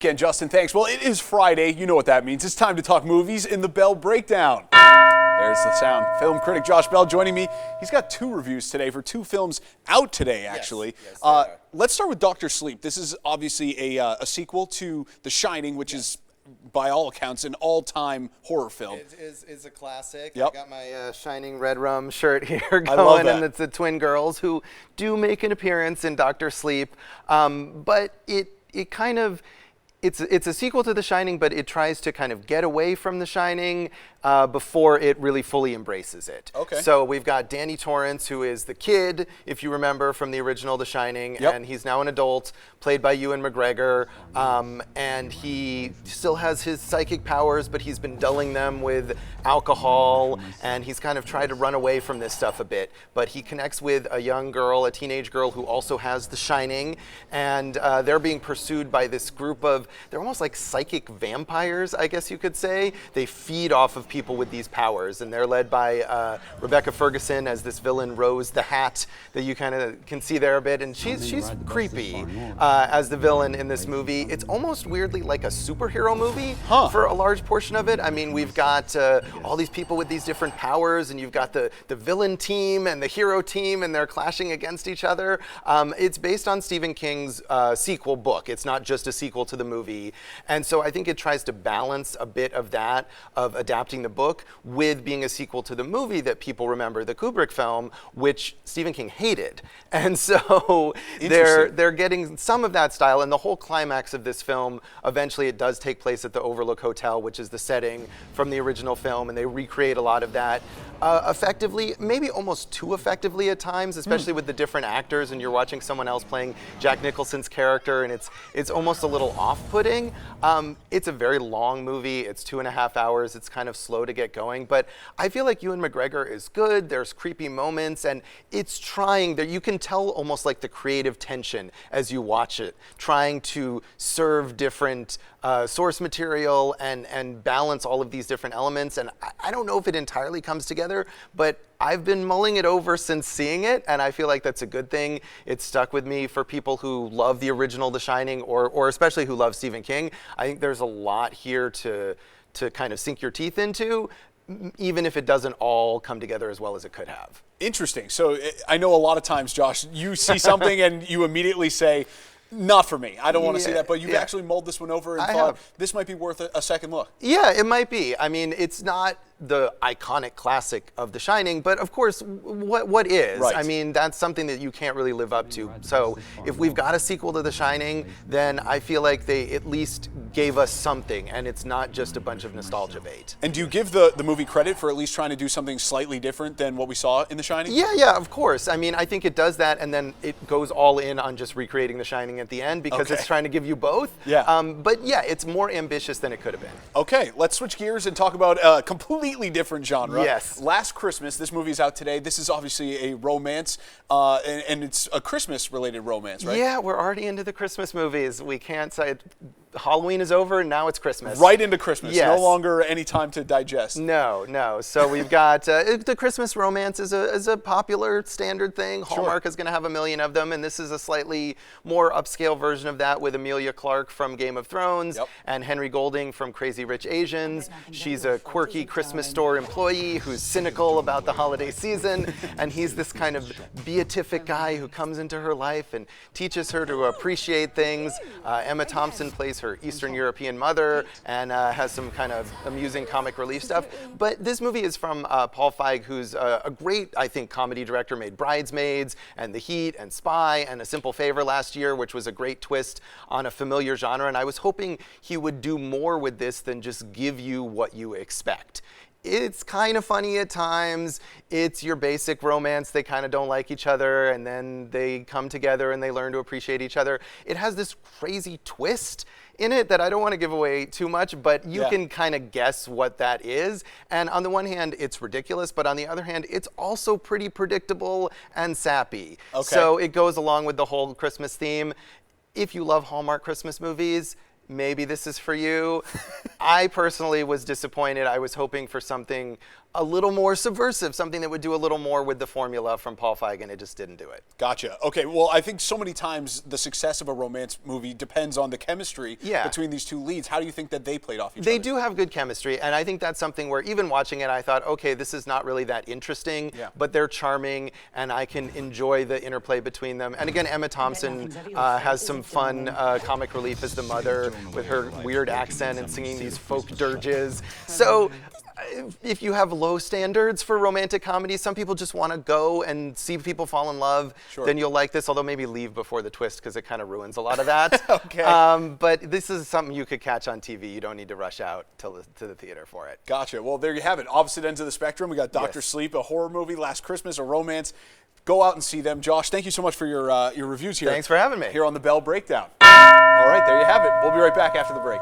Again, Justin, thanks. Well, it is Friday. You know what that means. It's time to talk movies in the Bell Breakdown. There's the sound. Film critic Josh Bell joining me. He's got 2 reviews today for 2 films out today, actually. Yes, let's start with Dr. Sleep. This is obviously a sequel to The Shining, which is, by all accounts, an all-time horror film. It is a classic. Yep. I got my Shining Red Rum shirt here going, I love that. and it's the twin girls who do make an appearance in Dr. Sleep. But it kind of... It's a sequel to The Shining, but it tries to kind of get away from The Shining before it really fully embraces it. Okay. So we've got Danny Torrance, who is the kid, if you remember, from the original The Shining, Yep. and he's now an adult, played by Ewan McGregor, and he still has his psychic powers, but he's been dulling them with alcohol, and he's kind of tried to run away from this stuff a bit. But he connects with a young girl, a teenage girl, who also has The Shining, and they're being pursued by this group of, they're almost like psychic vampires, I guess you could say. They feed off of people with these powers, and they're led by Rebecca Ferguson as this villain, Rose the Hat, that you kind of can see there a bit, and she's creepy as the villain in this movie. It's almost weirdly like a superhero movie for a large portion of it. I mean, we've got all these people with these different powers, and you've got the villain team and the hero team, and they're clashing against each other. It's based on Stephen King's sequel book. It's not just a sequel to the movie. And so I think it tries to balance a bit of that, of adapting the book with being a sequel to the movie that people remember, the Kubrick film, which Stephen King hated. And so they're getting some of that style, and the whole climax of this film, eventually it does take place at the Overlook Hotel, which is the setting from the original film, and they recreate a lot of that effectively, maybe almost too effectively at times, especially with the different actors, and you're watching someone else playing Jack Nicholson's character, and it's almost a little off-putting. It's a very long movie. It's 2.5 hours. It's kind of slow to get going, but I feel like Ewan McGregor is good. There's creepy moments, and it's trying that you can tell almost like the creative tension as you watch it, trying to serve different source material and balance all of these different elements. And I don't know if it entirely comes together, but I've been mulling it over since seeing it, and I feel like that's a good thing. It's stuck with me for people who love the original The Shining, or especially who love Stephen King. I think there's a lot here to kind of sink your teeth into, even if it doesn't all come together as well as it could have. Interesting. So I know a lot of times, Josh, you see something and you immediately say, not for me. I don't want to see that, but you've actually mulled this one over and thought this might be worth a second look. Yeah, it might be. I mean, it's not the iconic classic of The Shining, but of course, what is? Right. I mean, that's something that you can't really live up to. So if we've got a sequel to The Shining, then I feel like they at least gave us something, and it's not just a bunch of nostalgia bait. And do you give the movie credit for at least trying to do something slightly different than what we saw in The Shining? Yeah, of course. I mean, I think it does that, and then it goes all in on just recreating The Shining at the end, because it's trying to give you both. Yeah. But yeah, it's more ambitious than it could have been. Okay, let's switch gears and talk about a completely different genre. Yes. Last Christmas, this movie is out today. This is obviously a romance, and it's a Christmas-related romance, right? Yeah, we're already into the Christmas movies. We can't say it. Halloween is over, and now it's Christmas. Right into Christmas. Yes. No longer any time to digest. No. So we've got the Christmas romance is a popular standard thing. Hallmark is going to have a million of them, and this is a slightly more upscale version of that with Emilia Clarke from Game of Thrones and Henry Golding from Crazy Rich Asians. She's a quirky Christmas store employee who's cynical about the holiday season, and he's this kind of beatific guy who comes into her life and teaches her to appreciate things. Emma Thompson plays her Eastern European mother and has some kind of amusing comic relief stuff. But this movie is from Paul Feig, who's a great, I think, comedy director, made Bridesmaids and The Heat and Spy and A Simple Favor last year, which was a great twist on a familiar genre. And I was hoping he would do more with this than just give you what you expect. It's kind of funny at times. It's your basic romance. They kind of don't like each other, and then they come together and they learn to appreciate each other. It has this crazy twist in it that I don't want to give away too much, but you can kind of guess what that is. And on the one hand, it's ridiculous, but on the other hand, it's also pretty predictable and sappy. So it goes along with the whole Christmas theme. If you love Hallmark Christmas movies, maybe this is for you. I personally was disappointed. I was hoping for something a little more subversive, something that would do a little more with the formula from Paul Feig. It just didn't do it. Gotcha. Okay, well, I think so many times the success of a romance movie depends on the chemistry between these two leads. How do you think that they played off each other? They do have good chemistry, and I think that's something where even watching it, I thought, okay, this is not really that interesting, but they're charming, and I can enjoy the interplay between them. And again, Emma Thompson has some fun comic relief as the mother with her weird accent and singing these folk dirges. So if you have low standards for romantic comedies, some people just want to go and see people fall in love, then you'll like this, although maybe leave before the twist because it kind of ruins a lot of that. But this is something you could catch on TV. You don't need to rush out to the theater for it. Gotcha. Well, there you have it. Opposite ends of the spectrum. We got Dr. Sleep, a horror movie, Last Christmas, a romance. Go out and see them. Josh, thank you so much for your reviews here. Thanks for having me. Here on the Bell Breakdown. All right, there you have it. We'll be right back after the break.